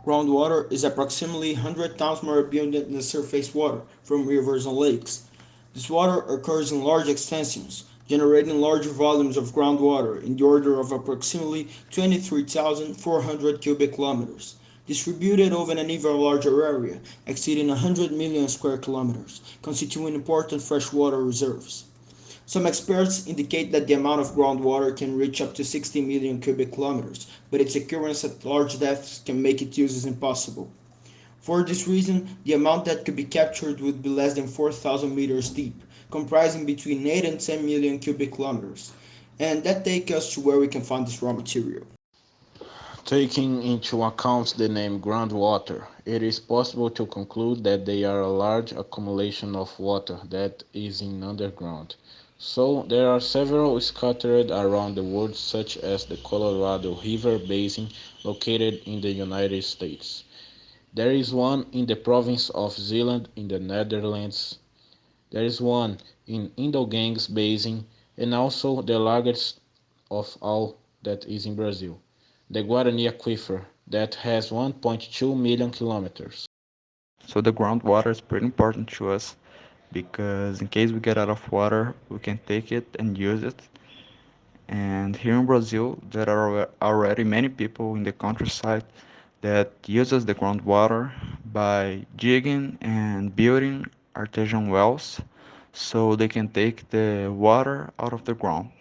Groundwater is approximately 100 times more abundant than surface water from rivers and lakes. This water occurs in large extensions, generating large volumes of groundwater in the order of approximately 23,400 cubic kilometers, distributed over an even larger area, exceeding 100 million square kilometers, constituting important freshwater reserves. Some experts indicate that the amount of groundwater can reach up to 60 million cubic kilometers, but its occurrence at large depths can make its use impossible. For this reason, the amount that could be captured would be less than 4,000 meters deep, comprising between 8 and 10 million cubic kilometers. And that takes us to where we can find this raw material. Taking into account the name groundwater, it is possible to conclude that they are a large accumulation of water that is in underground. So there are several scattered around the world such as the Colorado River Basin located in the United States. There is one in the province of Zeeland in the Netherlands. There is one in Indo-Ganges Basin and also the largest of all that is in Brazil, the Guarani Aquifer, that has 1.2 million kilometers. So the groundwater is pretty important to us because in case we get out of water, we can take it and use it. And here in Brazil, there are already many people in the countryside that uses the groundwater by digging and building artesian wells so they can take the water out of the ground.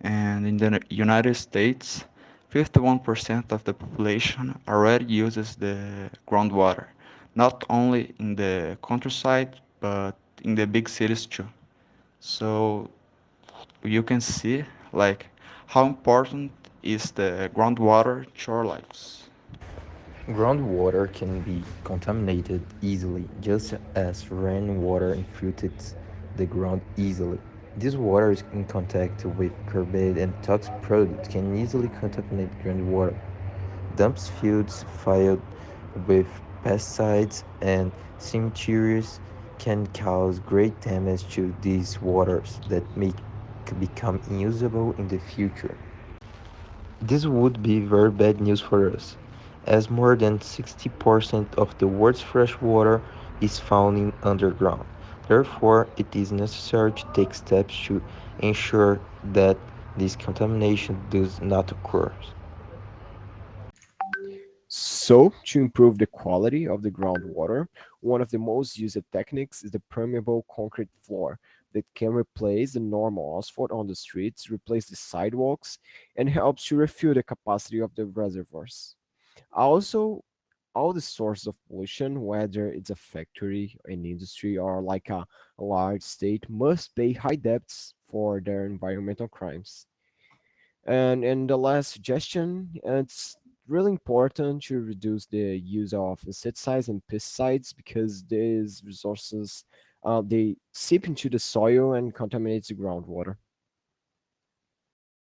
And in the United States, 51% of the population already uses the groundwater, not only in the countryside, but in the big cities too. So you can see like how important is the groundwater to our lives. Groundwater can be contaminated easily, just as rainwater infiltrates the ground easily. This water is in contact with carbon and toxic products can easily contaminate groundwater. Dumps fields filled with pesticides and cemeteries can cause great damage to these waters that may become unusable in the future. This would be very bad news for us, as more than 60% of the world's fresh water is found in underground. Therefore, it is necessary to take steps to ensure that this contamination does not occur. So, to improve the quality of the groundwater, one of the most used techniques is the permeable concrete floor that can replace the normal asphalt on the streets, replace the sidewalks, and helps to refill the capacity of the reservoirs. Also, all the sources of pollution, whether it's a factory, an industry, or like a large state, must pay high debts for their environmental crimes. And the last suggestion, it's really important to reduce the use of insecticides and pesticides because these resources they seep into the soil and contaminates the groundwater.